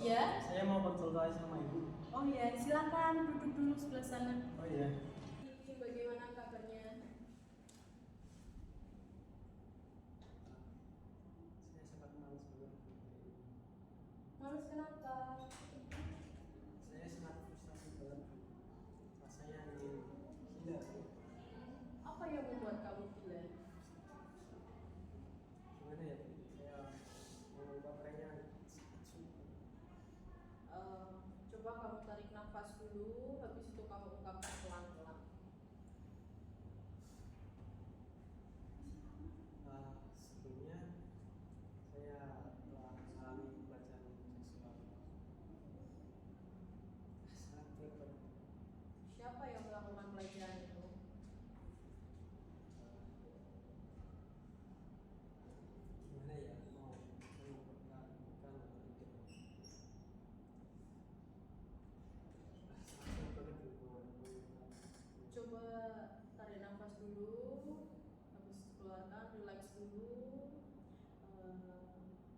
Ya. Saya mau konsultasi sama ibu. Oh iya, silakan duduk dulu sebelah sana. Oh iya. Ini bagaimana kabarnya? Saya sempat males banget. Males kenapa? Saya sangat frustasi banget. Rasanya ingin gila. Apa yang membuat kamu gila? Gimana ya? Saya mau ngungkapkannya. Coba kamu tarik nafas dulu, habis itu kamu ungkapkan pelan-pelan. Sebelumnya saya telah mengalami pelecehan seksual. Sangat berat. Siapa yang melakukan pelecehan itu? Gimana ya? Mau mengungkapkan bukan atau tidak? Sangat berat banget. Coba tarik nafas dulu, habis itu keluarkan, relax dulu.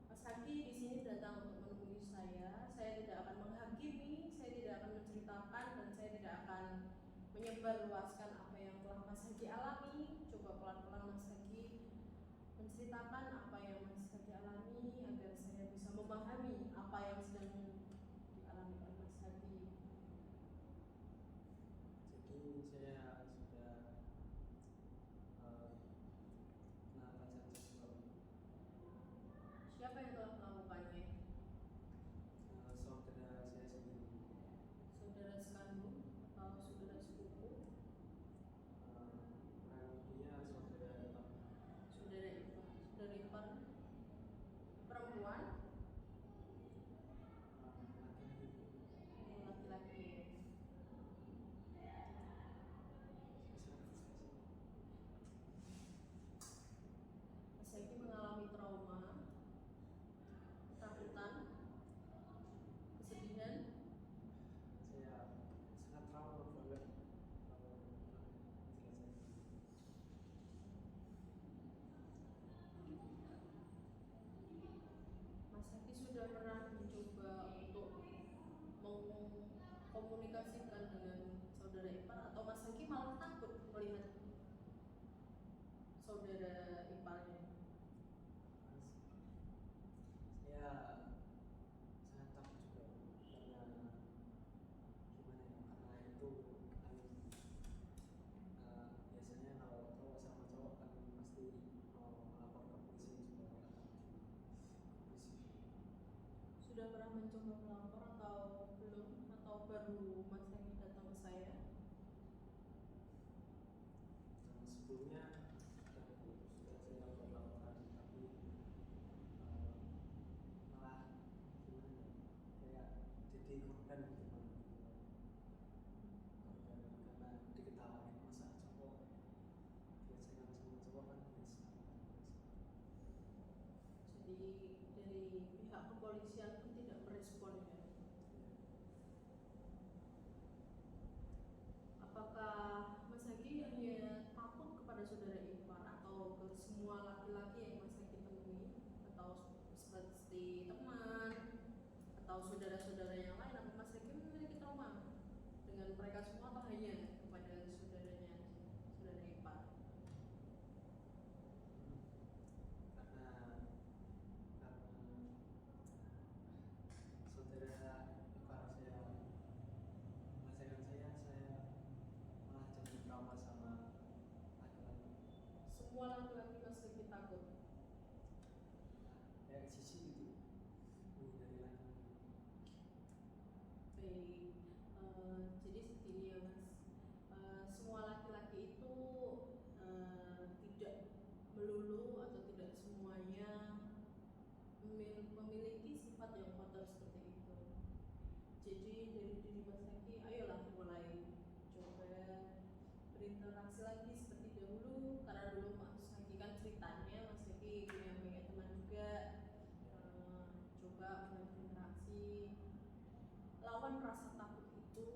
Mas Haki di sini datang untuk menemui saya. Saya tidak akan menghakimi, saya tidak akan menceritakan, dan saya tidak akan menyebarluaskan apa yang telah Mas Haki alami. Coba pelan-pelan Mas Haki menceritakan apa yang Mas Haki alami agar saya bisa memahami apa yang sedang dialami oleh Mas Haki. Jadi saya sudah kena pelecehan seksual. Siapa yang telah melakukannya? Saudara saya sendiri. Saudara sekandung atau saudara sepupu? Dia saudara Pak. Saudara ipar. Saudara ipar perempuan? Laki-laki. Mas Eki mengalami trauma, ketakutan, kesedihan. Saya sangat trauma banget. Mas Eki sudah pernah mencoba untuk mengkomunikasikan dengan saudara ipar, atau Mas Eki malah takut melihat saudara iparnya? Saya sangat takut juga karena gimana ya, karena itu kan biasanya kalau cowok sama cowok kan pasti mau melapor ke polisi juga. Polisi. Sudah pernah mencoba melapor atau belum, atau baru Mas Eki datang ke saya? Dan sebelumnya sudah saya lakukan laporan, tapi malah gimana ya, kayak jadi korban gitu kan. Korban karena diketawain masa cowok biasanya sama cowok kan biasa. Jadi dari pihak kepolisian pun tidak merespon ya? Apakah Mas Haki hanya takut kepada saudara ipar atau ke semua laki-laki yang Mas Haki temui, atau seperti teman atau saudara-saudara yang lain? Apa Mas Haki memiliki trauma dengan mereka semua atau hanya kepada saudaranya, saudara ipar? Karena saudara ipar saya melecehkan saya malah jadi trauma sama laki-laki. Semua laki-laki Mas Haki takut? Kayak sisi gitu dari laki. Baik, jadi segini ya Mas, semua laki-laki itu tidak melulu atau tidak semuanya memiliki sifat yang kotor seperti itu. Jadi dari diri Mas Haki, ayolah mulai coba berinteraksi lagi seperti dahulu, karena dulu Mas Haki kan ceritanya Mas Haki punya banyak teman juga. Coba mulai berinteraksi, lawan rasa takut itu,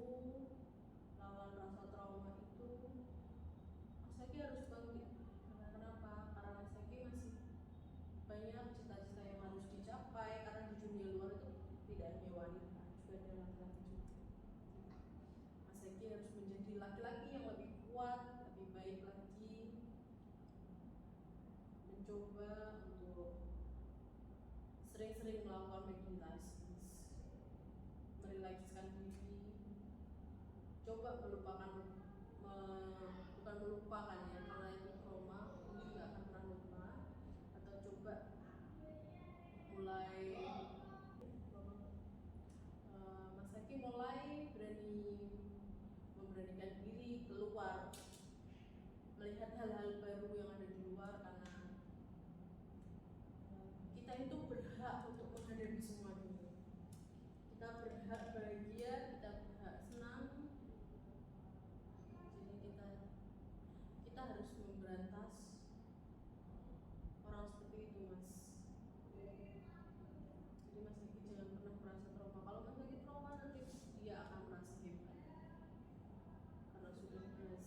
lawan rasa trauma itu. Mas Haki harus bangkit. Kenapa? Karena Mas Haki masih banyak cita-cita yang harus dicapai, karena di dunia luar itu tidak hanya merilekskan diri, coba melupakan, bukan melupakan ya, karena itu trauma mungkin nggak akan pernah lupa, atau coba mulai Mas Haki mulai memberanikan diri keluar, melihat hal-hal baru yang ada di luar, karena kita itu berhak untuk menghadapi semua dunia. Kita berhak bahagia, kita berhak senang. Jadi kita harus memberantas orang seperti itu, Mas. Jadi Mas Haki jangan pernah merasa trauma. Kalau Mas Haki trauma, nanti dia akan merasa hebat karena sudah berhasil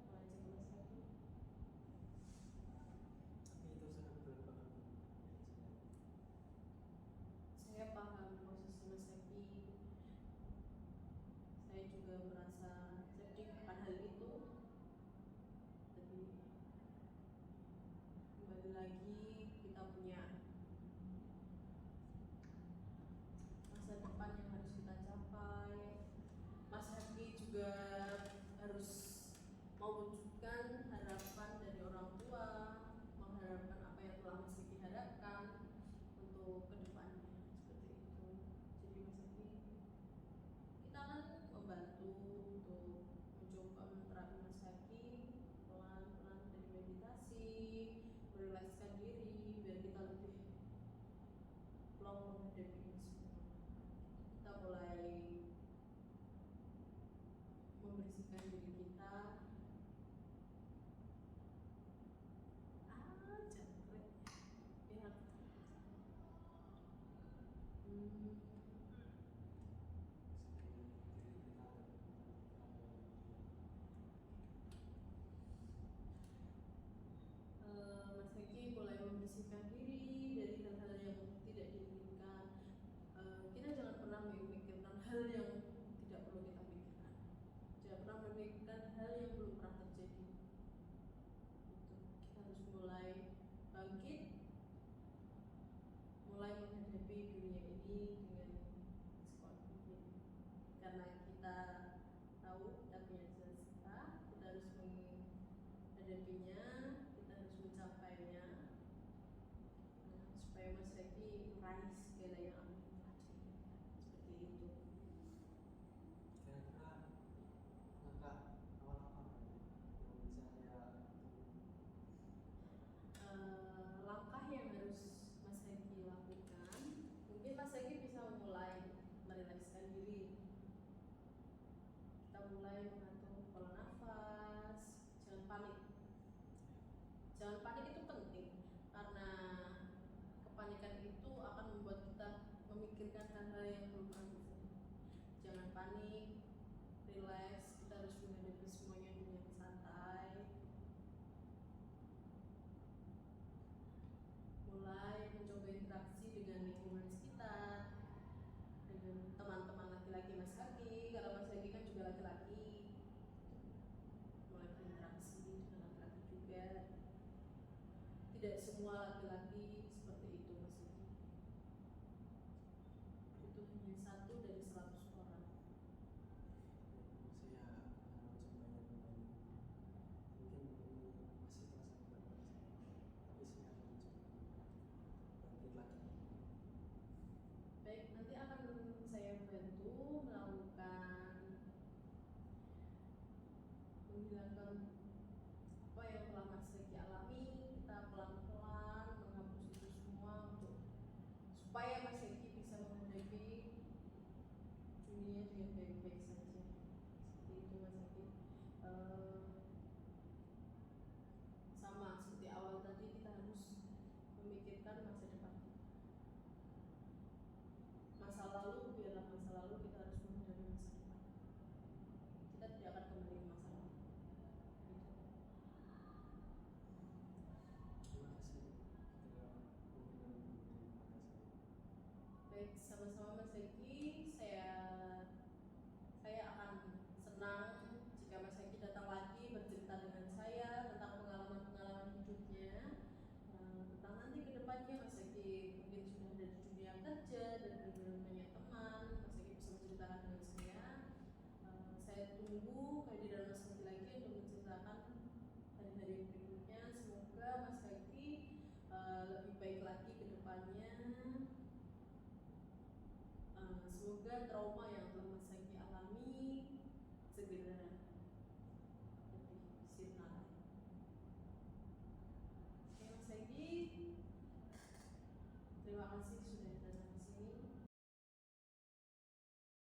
mengajak Mas Haki. Tapi itu sangat berat banget. Saya paham posisi Mas Haki. Saya juga merasa sedih akan hal itu. Tapi kembali lagi, kita punya masa depan yang harus kita capai. Mas Haki juga harus mewujudkan harapan dari orang tua, mengharapkan apa yang telah Mas Haki harapkan untuk kedepannya, seperti itu. Jadi Mas Haki, kita akan membantu untuk mencoba menterapi Mas Haki pelan-pelan dari meditasi, merilekskan diri biar kita lebih plong menghadapi ini semua. Kita mulai membersihkan diri kita. Jangkrik ya. Mas Haki mulai membersihkan diri dari hal-hal yang tidak diinginkan. Kita jangan pernah memikirkan hal yang tidak perlu kita pikirkan. Jangan pernah memikirkan hal yang belum pernah terjadi. Kita harus mulai bangkit, mulai menghadapi dunia ini dengan sekuat mungkin. Karena kita tahu kita punya cita-cita, kita harus menghadapinya, kita harus mencapainya, supaya Mas Haki meraih segala yang akan kita capai. Seperti itu. Kira-kira langkah awal apa yang bisa saya langkah yang harus Mas Haki lakukan, mungkin Mas Haki bisa mulai merilekskan diri. Kita mulai mengatur pola nafas, jangan panik. Jangan panik itu penting, karena kepanikan itu akan membuat kita memikirkan hal-hal yang belum pernah terjadi. Jangan panik, relax. Kita harus menghadapi semuanya dengan santai. Mulai mencoba interaksi dengan lingkungan sekitar, dengan teman-teman laki-laki Mas Haki, karena Mas Haki kan juga laki-laki. Mulai berinteraksi dengan laki-laki juga. Tidak semua laki-laki seperti itu, Mas Haki. Itu hanya 1 dari 100 orang. saya coba yang lain. Mungkin masih terasa berat bagi saya, tapi saya akan mencoba bangkit lagi. Baik, nanti akan saya bantu melakukan menghilangkan apa yang telah Mas Haki alami. Kita pelan-pelan menghapus itu semua untuk supaya Mas Haki bisa menghadapi dunia dengan baik-baik saja. Seperti itu Mas Haki. Sama seperti awal tadi, kita harus memikirkan masa depan. Masa lalu biarlah masa lalu, kita harus menghadapi masa depan. Kita tidak akan kembali ke masa lalu. Terima kasih kepada Baik, sama-sama Mas Haki. Saya trauma